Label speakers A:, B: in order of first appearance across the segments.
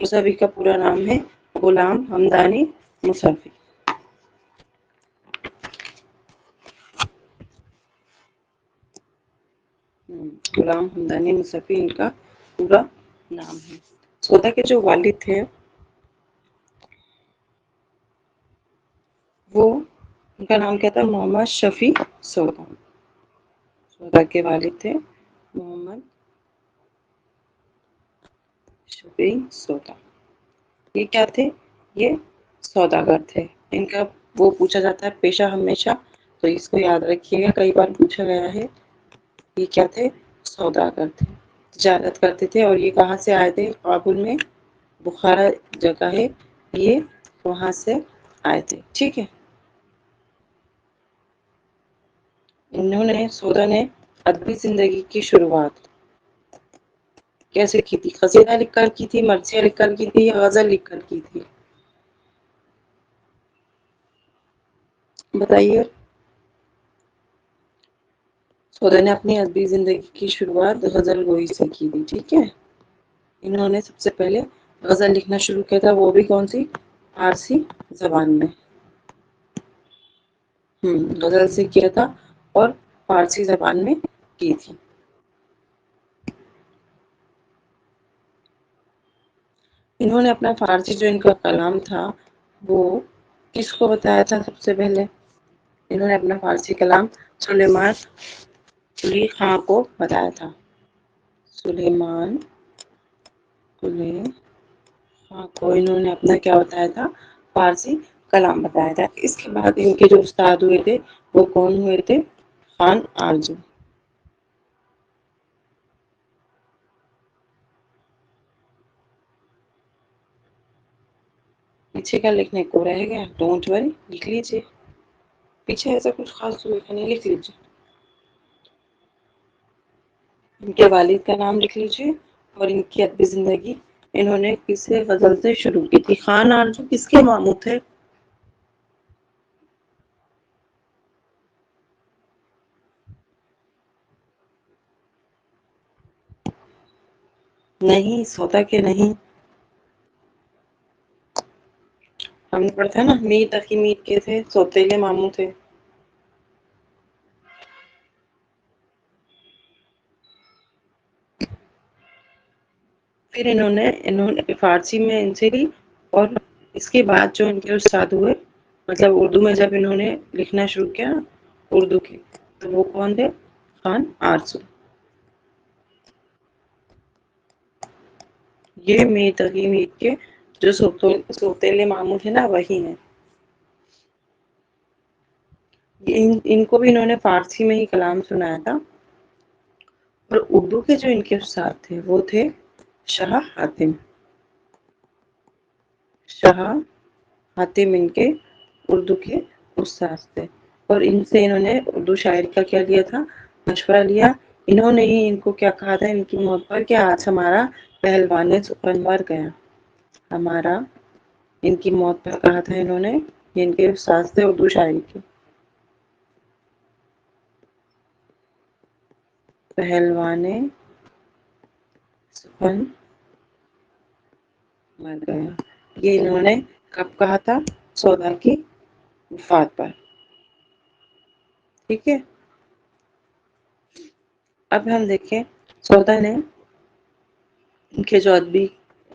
A: موسوی کا پورا نام ہے غلام حمدانی موسوی۔ غلام حمدانی موسوی ان کا پورا نام ہے۔ سودا کے جو والد تھے وہ ان کا نام کیا تھا؟ محمد شفیع سودا۔ سودا کے والد تھے محمد شفیع سودا۔ یہ کیا تھے؟ یہ سوداگر تھے۔ ان کا وہ پوچھا جاتا ہے پیشہ ہمیشہ، تو اس کو یاد رکھیے گا، کئی بار پوچھا گیا ہے۔ یہ کیا تھے؟ سوداگر تھے، تجارت کرتے تھے۔ اور یہ کہاں سے آئے تھے؟ کابل میں بخارا جگہ ہے، یہ وہاں سے آئے تھے، ٹھیک ہے۔ سودا نے ادبی زندگی کی شروعات کیسے کی تھی؟ قصیدہ لکھ کر کی تھی، مرثیہ لکھ کر کی تھی، یا غزل لکھ کر کی تھی؟ بتائیے۔ سودا نے اپنی ادبی زندگی کی شروعات غزل گوئی سے کی تھی، ٹھیک ہے۔ انہوں نے سب سے پہلے غزل لکھنا شروع کیا تھا، وہ بھی کون سی؟ فارسی زبان میں۔ غزل سے کیا تھا اور فارسی زبان میں کی تھی۔ انہوں نے اپنا فارسی جو ان کا کلام تھا وہ کس کو بتایا تھا؟ سب سے پہلے انہوں نے اپنا فارسی کلام سلیمان قلی خاں کو بتایا تھا۔ سلیمان قلی خاں کو انہوں نے اپنا کیا بتایا تھا؟ فارسی کلام بتایا تھا۔ اس کے بعد ان کے جو استاد ہوئے تھے وہ کون ہوئے تھے؟ خان آرزو۔ پیچھے کا لکھنے کو رہ گیا، ڈونٹ وری، لکھ لیجیے۔ پیچھے ایسا کچھ خاص لکھا نہیں، لکھ لیجیے۔ ان کے والد کا نام لکھ لیجیے اور ان کی ادبی زندگی انہوں نے کس غزل سے شروع کی تھی۔ خان آرزو کس کے ماموں تھے؟ نہیں، سودا کے نہیں۔ ہم نے پڑھا تھا نا، میر تقی میر کے تھے، سوتیلے ماموں تھے۔ پھر انہوں نے فارسی میں ان سے لی، اور اس کے بعد جو ان کے استاد ہوئے، مطلب اردو میں جب انہوں نے لکھنا شروع کیا اردو کے، تو وہ کون تھے؟ خان آرزو۔ یہ میر تقی میر کے جو سوتیلے ماموں تھے نا، وہی ہیں۔ ان کو بھی انہوں نے فارسی میں ہی کلام سنایا تھا، اور اردو کے جو ان کے استاد تھے وہ تھے شاہ حاتم۔ شاہ حاتم ان کے اردو کے استاد تھے، اور ان سے انہوں نے اردو شاعری کا کیا لیا تھا؟ مشورہ لیا۔ انہوں نے ہی ان کو کیا کہا تھا ان کی موت پر کہ آج ہمارا پہلوان سخن مر گیا۔ ہمارا، ان کی موت پر کہا تھا انہوں نے، ان کے استاد تھے اردو شاعری کے، پہلوان سخن مر گیا۔ یہ انہوں نے کب کہا تھا؟ سودا کی وفات پر، ٹھیک ہے۔ اب ہم دیکھیں سودا نے ان کے جو ادبی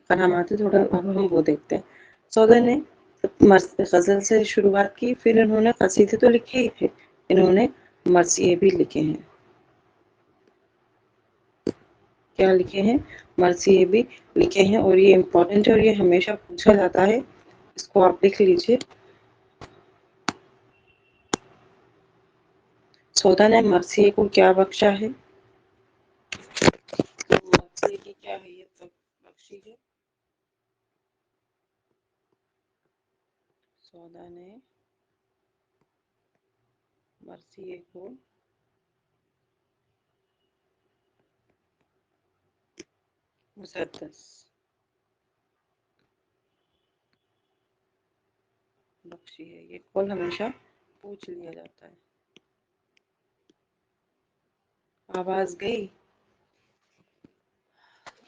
A: کرامات ہیں، تھوڑا اب ہم وہ دیکھتے ہیں۔ سودا نے غزل سے شروعات کی، پھر انہوں نے قصیدے تو لکھے ہی تھے، انہوں نے مرثیے بھی لکھے ہیں۔ کیا لکھے ہیں؟ مرثیے بھی لکھے ہیں، اور یہ امپورٹنٹ ہے اور یہ ہمیشہ پوچھا جاتا ہے، اس کو آپ لکھ لیجیے۔ سودا نے مرثیے کو کیا بخشا ہے؟ مرثیے کی کیا حیثیت بخشی ہے؟ سودا نے مرثیے کو مسدس بخشی ہے، یہ کل ہمیشہ پوچھ لیا جاتا ہے۔ آواز گئی؟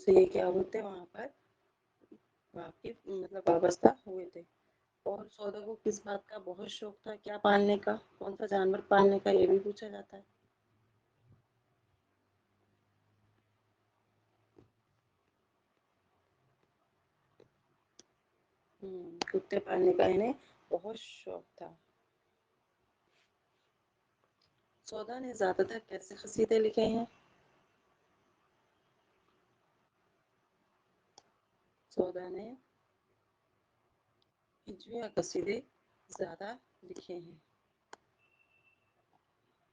A: سے یہ کیا ہوتے وہاں پر واقف مطلب وابستہ ہوئے تھے. اور سودا کو کس بات کا بہت شوق تھا, کیا پالنے کا, کون سا جانور پالنے کا, یہ بھی پوچھا جاتا ہے. کتے پالنے کا انہیں بہت شوق تھا. سودا نے زیادہ تر کیسے قصیدے لکھے ہیں؟ سودا نے ہجویہ قصیدے زیادہ لکھے ہیں.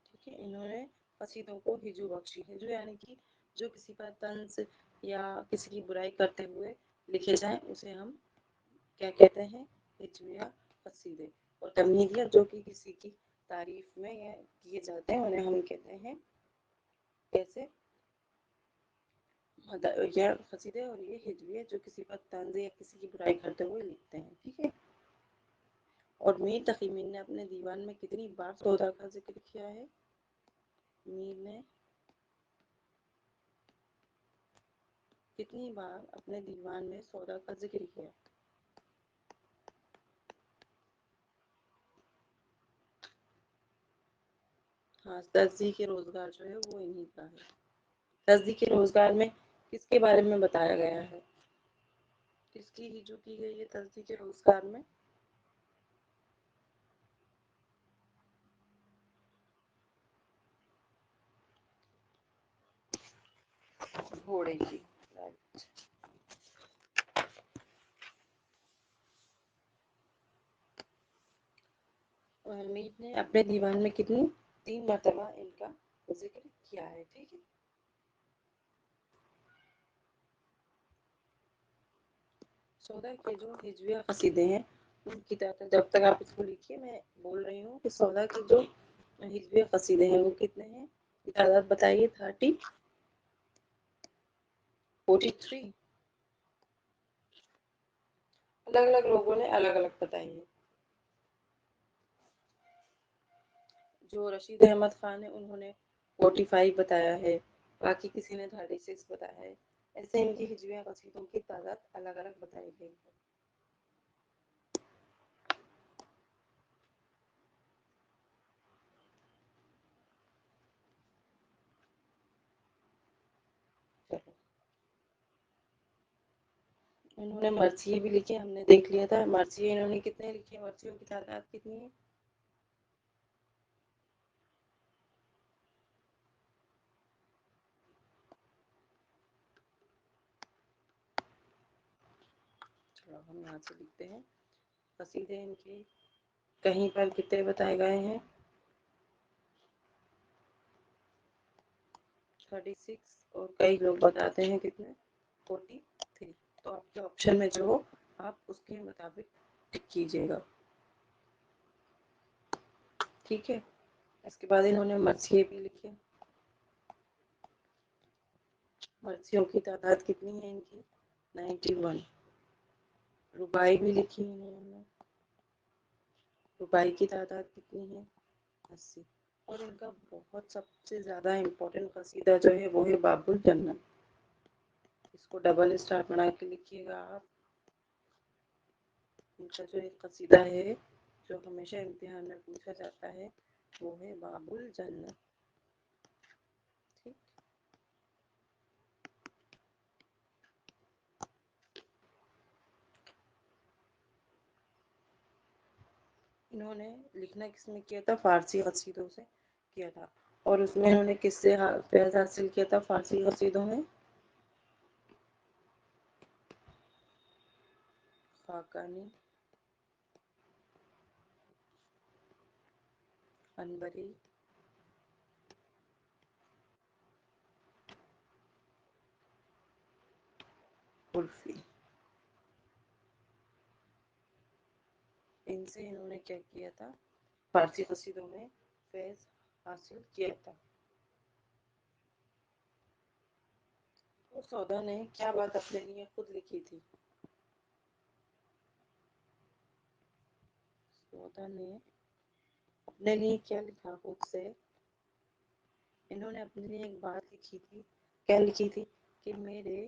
A: ٹھیک ہے, انہوں نے قصیدوں کو ہجو بخشی. ہجو یعنی کہ جو کسی پر طنز یا کسی کی برائی کرتے ہوئے لکھے جائیں اسے ہم کیا کہتے ہیں؟ ہجویہ قصیدے. اور تمہیدیہ جو کہ کسی کی تعریف میں یا کیے جاتے ہیں انہیں ہم کہتے ہیں کیسے یہ قصیدے, اور یہ ہجویہ جو کسی پر طنز یا کسی کی برائی کرتے ہوئے لکھتے ہیں. ٹھیک ہے. اور میر تقی میر نے اپنے دیوان میں کتنی بار سودا کا ذکر کیا ہے؟ میر نے کتنی بار اپنے دیوان میں سودا کا ذکر کیا؟ ہاں, تصدیق روزگار جو ہے وہ انہی کا ہے. تصدیق روزگار میں کس کے بارے میں بتایا گیا ہے؟ کس کی ہجو کی گئی ہے تصدیق روزگار میں؟ گھوڑے کی. میر نے اپنے دیوان میں کتنی 3 مرتبہ ان کا ذکر کیا ہے. ٹھیک ہے. سودا کے جو ہجویہ قصیدے ہیں ان کی تعداد, جب تک آپ اس کو لکھیے میں بول رہی ہوں کہ سودا کے جو ہجویہ قصیدے ہیں وہ کتنے ہیں, تعداد بتائیے. 43. الگ الگ لوگوں نے الگ الگ بتائی ہے. جو رشید احمد خان ہے انہوں نے 45 بتایا ہے, باقی کسی نے 36 بتایا ہے. ایسے ان کی ہجویہ قصیدوں کی تعداد الگ الگ بتائی گئی ہے. چلو, انہوں نے مرثیے بھی لکھے, ہم نے دیکھ لیا تھا. مرثیے انہوں نے کتنے لکھے, مرثیوں کی تعداد کتنی ہے؟ چلو ہم یہاں سے لکھتے ہیں. قصیدے ان کے کہیں پر کتنے بتائے گئے ہیں؟ 36. اور کئی لوگ بتاتے ہیں کتنے؟ 43. تو آپ کے آپشن میں جو ہو آپ اس کے مطابق ٹک کیجیے گا. ٹھیک ہے. اس کے بعد انہوں نے مرثیے بھی لکھے. مرثیوں کی تعداد کتنی ہے ان کی؟ 91. رباعی بھی لکھی انہوں نے. رباعی کی تعداد کتنی ہے؟ 80. اور ان کا بہت سب سے زیادہ امپورٹنٹ قصیدہ جو ہے وہ ہے باب الجنت. اس کو ڈبل اسٹار بنا کے لکھیے گا آپ. ان کا جو ایک قصیدہ ہے جو ہمیشہ امتحان میں پوچھا جاتا ہے وہ ہے باب الجنت. ٹھیک. انہوں نے لکھنا کس میں کیا تھا؟ فارسی قصیدوں سے کیا تھا. اور اس میں انہوں نے کس سے فیض حاصل کیا تھا فارسی قصیدوں میں؟ خاقانی, انبری, عرفی. ان سے انہوں نے کیا کیا تھا؟ فارسی قصیدوں میں فیض حاصل کیا تھا. تو سودا نے کیا بات اپنے لیے خود لکھی تھی؟ سودا نے اپنے لیے کیا لکھا خود سے؟ انہوں نے اپنے لیے ایک بات لکھی تھی. کیا لکھی تھی؟ کہ میرے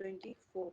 A: 24,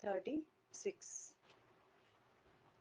A: 36।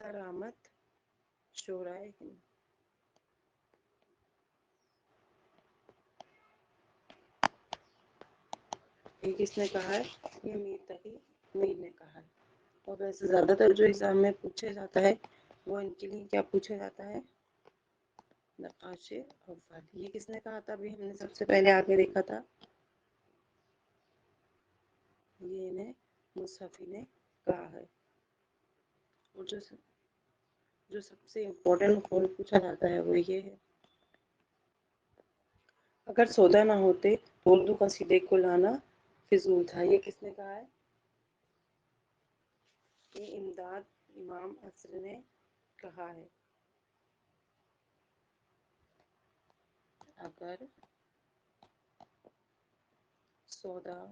A: اثر آمد شورائے ہند. یہ کس نے کہا ہے؟ یہ میر تقی میر نے کہا ہے. اور ویسے زیادہ تر جو ایگزام میں پوچھا جاتا ہے وہ ان کے لیے کیا پوچھا جاتا ہے؟ نقاش اول. یہ کس نے کہا تھا؟ ابھی ہم نے سب سے پہلے آگے دیکھا تھا، یہ انہیں مصحفی نے کہا ہے. اور جو سب سے امپورٹنٹ قول پوچھا جاتا ہے وہ یہ ہے، اگر سودا نہ ہوتے تو اردو قصیدے کو لانا فضول تھا. یہ کس نے کہا ہے؟ یہ امداد امام اصر نے کہا ہے. اگر سودا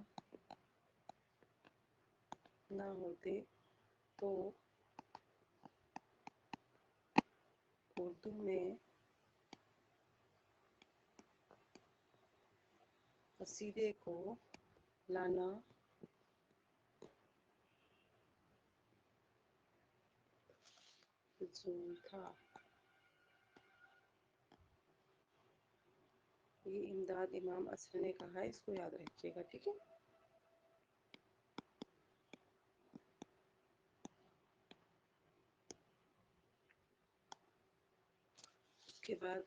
A: نہ ہوتے تو اردو میں قصیدے کو لانا فضول تھا. یہ امداد امام اصر نے کہا ہے، اس کو یاد رکھیے گا. ٹھیک ہے. اس کے بعد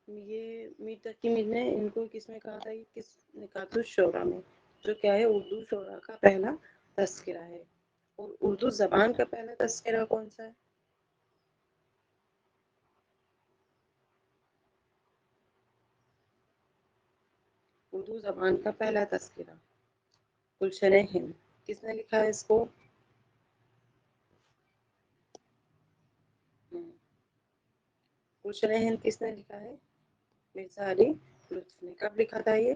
A: یہ میر تقی میر نے ان کو کس میں کہا تھا؟ یہ کس نکات الشعراء میں، جو کیا ہے اردو شعراء کا پہلا تذکرہ ہے. اور اردو زبان کا پہلا تذکرہ کون سا ہے؟ اردو زبان کا پہلا تذکرہ گلشن ہند. کس نے لکھا ہے اس کو؟ گلشن ہند کس نے لکھا ہے؟ مرزا علی لطفی نے. کب لکھا تھا یہ؟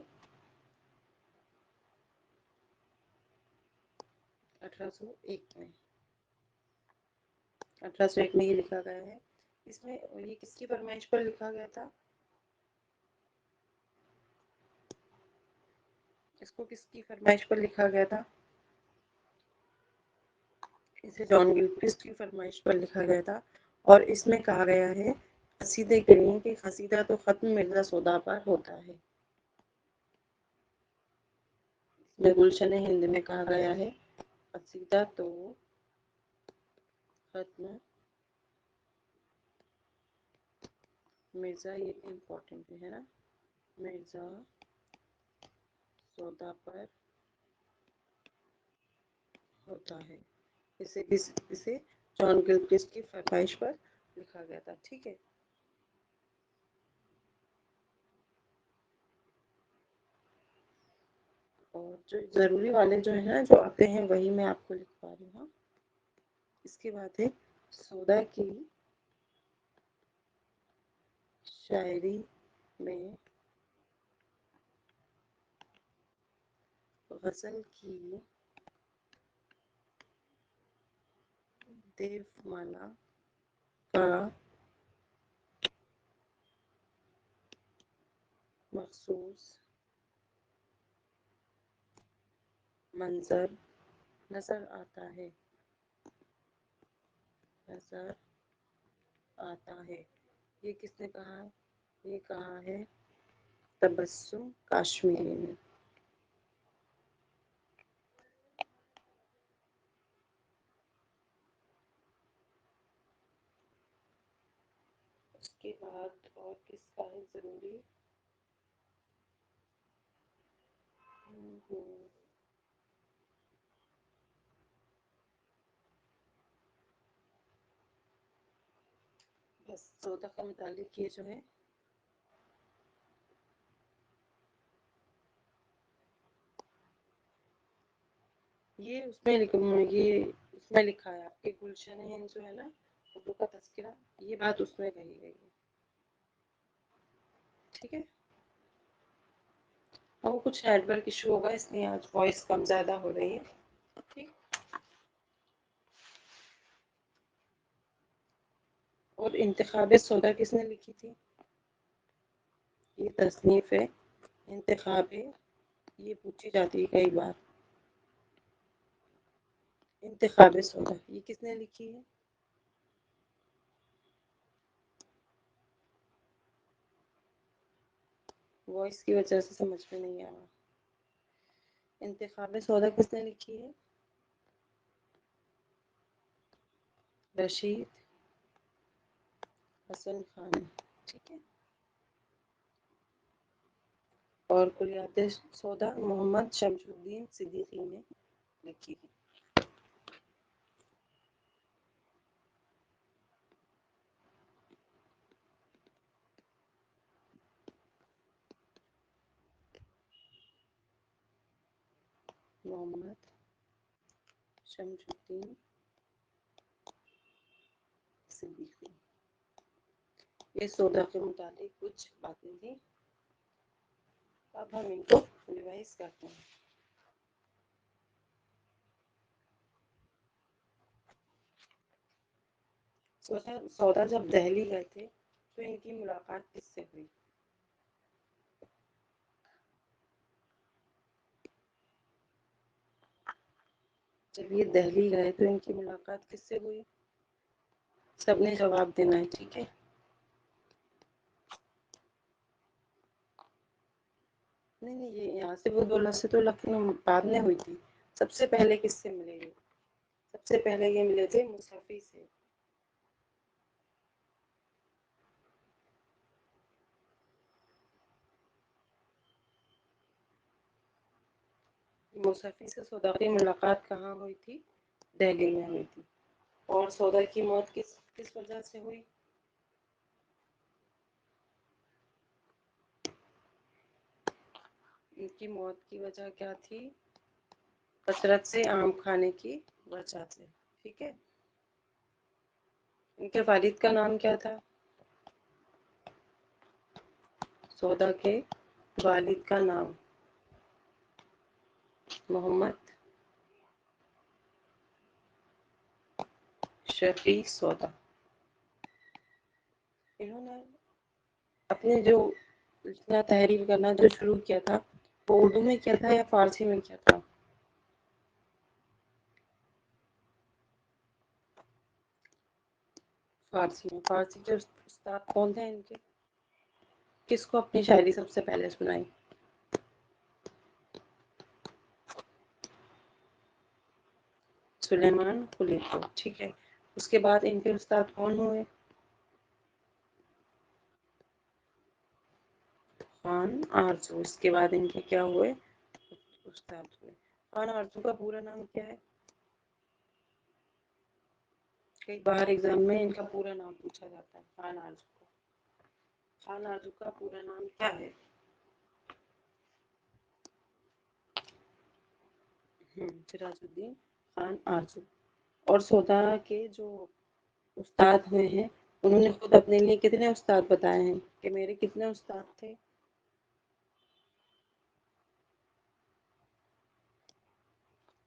A: 1801 میں. 1801 میں یہ لکھا گیا ہے. اس میں یہ کس کی فرمائش پر لکھا گیا تھا؟ اس کو کس کی فرمائش پر لکھا گیا تھا؟ اسے جان گلکرسٹ کی فرمائش پر لکھا گیا تھا. اور اس میں کہا گیا ہے قصیدے کے لیے کہ قصیدہ تو ختم مرزا سودا پر ہوتا ہے. اس میں گلشن ہند میں کہا گیا ہے قصیدہ تو ختم مرزا، یہ امپورٹنٹ ہے نا، مرزا سودا پر ہوتا ہے. اسے جان گلکرسٹ کی فرمائش پر لکھا گیا تھا. ٹھیک ہے. اور جو ضروری والے جو ہیں نا جو آتے ہیں وہی میں آپ کو لکھ پا رہی ہوں. اس کے بعد ہے سودا کی شاعری میں غزل کی دیومالا کا مخصوص منظر نظر آتا ہے. نظر آتا ہے. یہ کس نے کہا ہے؟ یہ کہا ہے تبسم کاشمیری نے. اس کے بعد اور کس کا ہے ضروری؟ بس سودا کا متعلق یہ جو ہے یہ اس میں لکھا ہے آپ کے گلشن ہند جو ہے نا اردو کا تذکرہ، یہ بات اس میں کہی گئی ہے. ٹھیک ہے. اور کچھ نیٹ ورک ایشو ہوگا اس لیے آج وائس کم زیادہ ہو رہی ہے. ٹھیک. اور انتخاب سودا کس نے لکھی تھی؟ یہ تصنیف ہے انتخاب ہے، یہ پوچھی جاتی ہے کئی بار. انتخاب سودا یہ کس نے لکھی ہے؟ وائس کی وجہ سے سمجھ میں نہیں آ رہا. انتخاب سودا کس نے لکھی ہے؟ رشید حسن خان. ٹھیک ہے. اور کلیات سودا محمد شمس الدین صدیقی نے لکھی ہے. محمد شمس الدین صدیقی. یہ سودا کے متعلق کچھ باتیں تھیں. اب ہم ان کو ریوائز کرتے ہیں. سودا جب دہلی گئے تھے تو ان کی ملاقات کس سے ہوئی؟ جب یہ دہلی گئے تو ان کی ملاقات کس سے ہوئی؟ سب نے جواب دینا ہے. ٹھیک ہے. نہیں یہ یہاں سے وہ دولت سے تو لکھنؤ بعد میں ہوئی تھی. سب سے پہلے کس سے ملے گے؟ سب سے پہلے یہ ملے تھے مصطفی سے. مصطفی سے سودا کی ملاقات کہاں ہوئی تھی؟ دہلی میں ہوئی تھی. اور سودا کی موت کس وجہ سے ہوئی؟ ان کی موت کی وجہ کیا تھی؟ کثرت سے آم کھانے کی وجہ سے. ٹھیک ہے. ان کے والد کا نام کیا تھا؟ سودا کے والد کا نام محمد شفیع سودا. انہوں نے اپنے جو لکھنا تحریر کرنا جو شروع کیا تھا وہ اردو میں کیا تھا یا فارسی میں کیا تھا؟ فارسی میں. فارسی کے استاد کون تھے ان کے؟ کس کو اپنی شاعری سب سے پہلے سنائی؟ سلیمان قلی کو. ٹھیک ہے. اس کے بعد ان کے استاد کون ہوئے؟ خان آرزو. اس کے بعد ان کے کیا ہوئے؟ استاد ہوئے. خان آرزو کا پورا نام کیا ہے؟ کئی باہر ایگزام میں ان کا پورا نام پوچھا جاتا ہے. خان آرزو کا. خان آرزو کا پورا نام کیا ہے؟ سراج الدین خان آرزو. اور سودا کے جو استاد ہوئے ہیں انہوں نے خود اپنے لیے کتنے استاد بتائے ہیں کہ میرے کتنے استاد تھے؟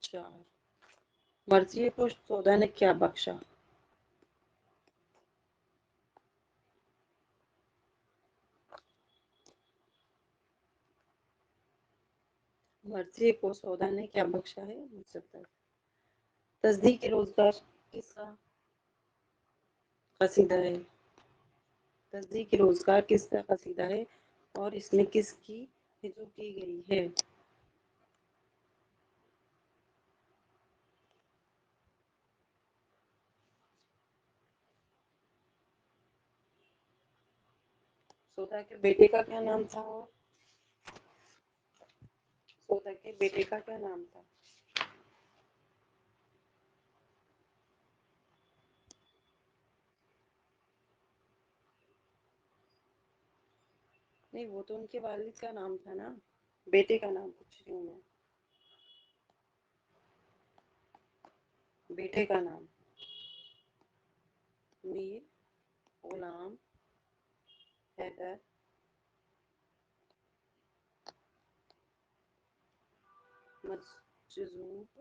A: 4. مرثیے کو سودا نے کیا بخشا؟ مرثیے کو سودا نے کیا بخشا ہے؟ تصدیق روزگار کس کا قصیدہ ہے؟ تصدیق روزگار کس کا قصیدہ ہے اور اس میں کس کی ہجو کی گئی ہے؟ سودا کے بیٹے کا کیا نام تھا؟ سودا کے بیٹے کا کیا نام تھا؟ نہیں وہ تو ان کے والد کا نام تھا نا. بیٹے کا نام پوچھ رہی ہوں میں. بیٹے کا نام میر غلام حیدر مجذوب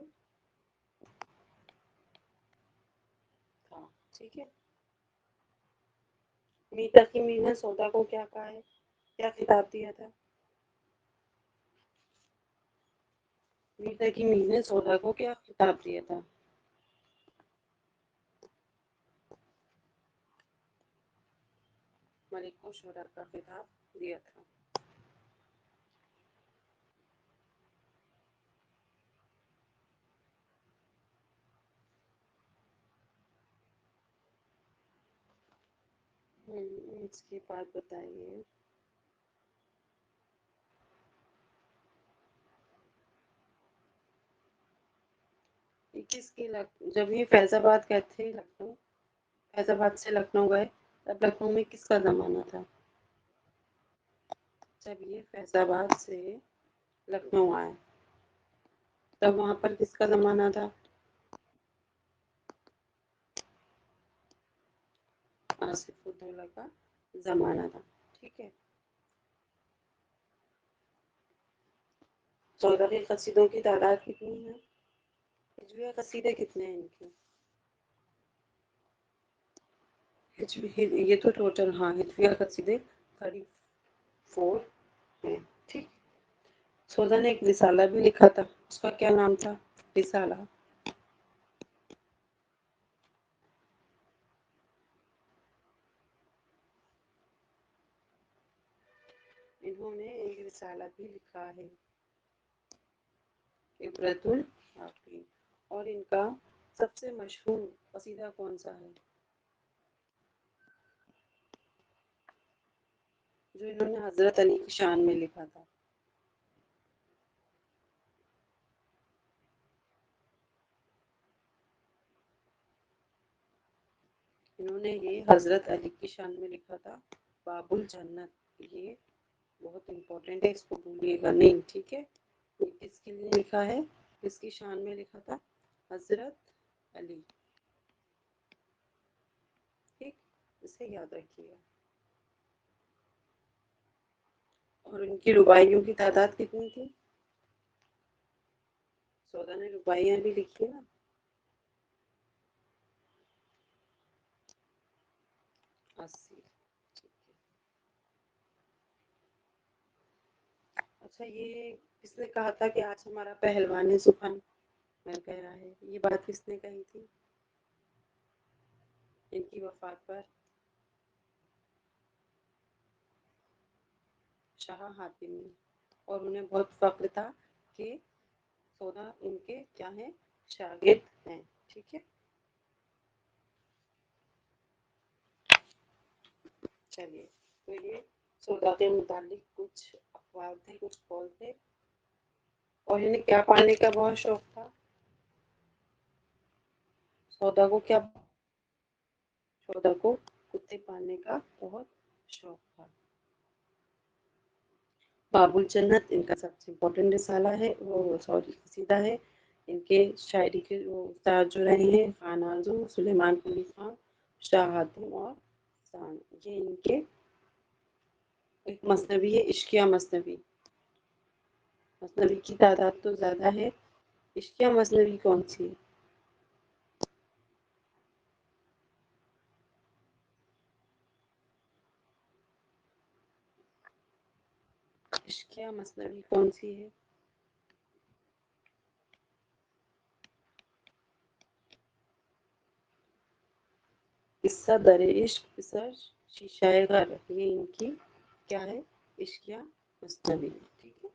A: تھا. ٹھیک ہے. میر تقی میر نے سودا کو کیا کہا ہے؟ کیا خطاب دیا تھا؟ میر تقی میر نے سودا کو کیا خطاب دیا تھا؟ ملک کو شورا کا خطاب دیا تھا. اس کی بات بتائیے. کس کی جب یہ فیض آباد گئے تھے لکھنؤ، فیض آباد سے لکھنؤ گئے، تب لکھنؤ میں کس کا زمانہ تھا؟ جب یہ فیض آباد سے لکھنؤ آئے تب وہاں پر کس کا زمانہ تھا؟ آصف الدولہ کا زمانہ تھا. ٹھیک ہے. چودہ قصیدوں کی تعداد کتنی ہے؟ ہجویہ قصیدے کتنے ہیں ان کے؟ یہ تو ٹوٹل ہجویہ قصیدے 34 ہیں. ٹھیک. سودا نے ایک رسالہ بھی لکھا تھا، اس کا کیا نام تھا؟ رسالہ. انہوں نے ایک رسالہ بھی لکھا ہے، عبرت العاقلین. اور ان کا سب سے مشہور قصیدہ کون سا ہے جو انہوں نے حضرت علی کی شان میں لکھا تھا؟ انہوں نے یہ حضرت علی کی شان میں لکھا تھا، باب الجنت. یہ بہت امپورٹنٹ ہے، اس کو بھولیے گا نہیں. ٹھیک ہے. یہ کس کے لیے لکھا ہے، کس کی شان میں لکھا تھا؟ حضرت علی. ٹھیک. اسے یاد رکھیے گا. اور ان کی رباعیوں کی تعداد کتنی تھی؟ سودا نے رباعیاں بھی لکھی نا. 80. اچھا، یہ کس نے کہا تھا کہ آج ہمارا پہلوان سخن مر گیا ہے؟ یہ بات کس نے کہی تھی ان کی وفات پر؟ شاہ حاتمی. اور انہیں بہت فخر تھا کہ سودا ان کے کیا ہیں، شاگرد ہیں. ٹھیک ہے. چلیے، تو یہ سودا کے متعلق کچھ افعال تھے، کچھ قول تھے. اور انہیں کیا پڑھنے کا بہت شوق تھا؟ سودا کو کیا؟ سودا کو کتے پالنے کا بہت شوق تھا. باب الجنت ان کا سب سے امپورٹنٹ رسالہ ہے، وہ قصیدہ ہے. ان کے شاعری کے استاد جو رہے ہیں خان آزم، سلیمان قلی خان، شاہ حاتم اور سان. یہ ان کے ایک مثنوی ہے، عشقیہ مثنوی. مثنوی کی تعداد تو زیادہ ہے. عشقیہ مثنوی کون سی ہے؟ عشقیہ مثنوی کون سی ہے؟ قصہ در عشق پسر شیشہ غر. یہ ان کی کیا ہے؟ عشقیہ مثنوی. ٹھیک ہے.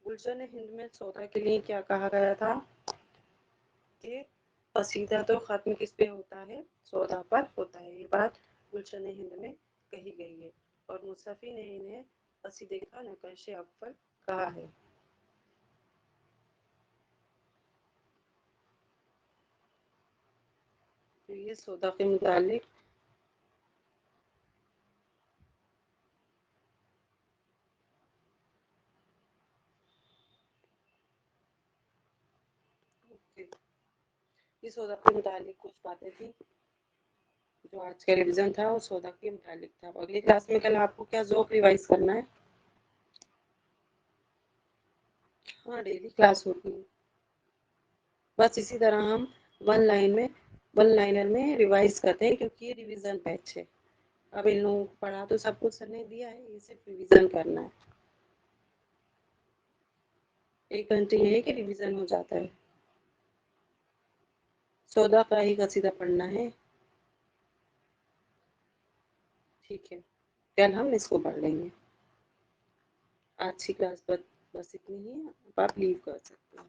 A: گلشن ہند میں سودا کے لیے کیا کہا گیا تھا کہ قصیدہ تو ختم کس پہ ہوتا ہے؟ سودا پر ہوتا ہے. یہ بات گلشن ہند میں کہی گئی ہے. اور مصطفی نے انہیں قصیدے کا نقش اول کہا ہے. تو یہ سودا کے متعلق یہ سودا کے متعلق کچھ باتیں تھیں. جو آج کا ریویژن تھا وہ سودا کے متعلق تھا. اگلی کلاس میں کل آپ کو کیا ذوق ریوائز کرنا ہے؟ ہاں، ڈیلی کلاس ہوتی ہے. بس اسی طرح ہم ون لائنر میں ریوائز کرتے ہیں کیونکہ یہ ریویژن بیچ ہے. اب ان لوگوں کو پڑھا تو سب کچھ سر نے دیا ہے، یہ صرف ریویژن کرنا ہے. 1 گھنٹے یہ ہے کہ ریویژن ہو جاتا ہے. 14 کا ہی قصیدہ پڑھنا ہے. ٹھیک ہے، کل ہم اس کو پڑھ لیں گے. آج کی کلاس بس اتنی ہی ہے، اب آپ لیو کر سکتے ہیں.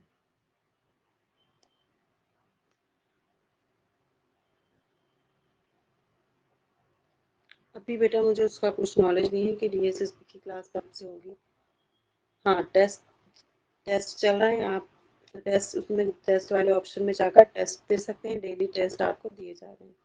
A: ابھی بیٹا مجھے اس کا کچھ نالج نہیں ہے کہ ڈی ایس ایس پی کی کلاس کب سے ہوگی. ہاں ٹیسٹ چل رہا ہے. آپ ٹیسٹ والے آپشن میں جا کر ٹیسٹ دے سکتے ہیں. ڈیلی ٹیسٹ آپ کو دیے جا رہے ہیں.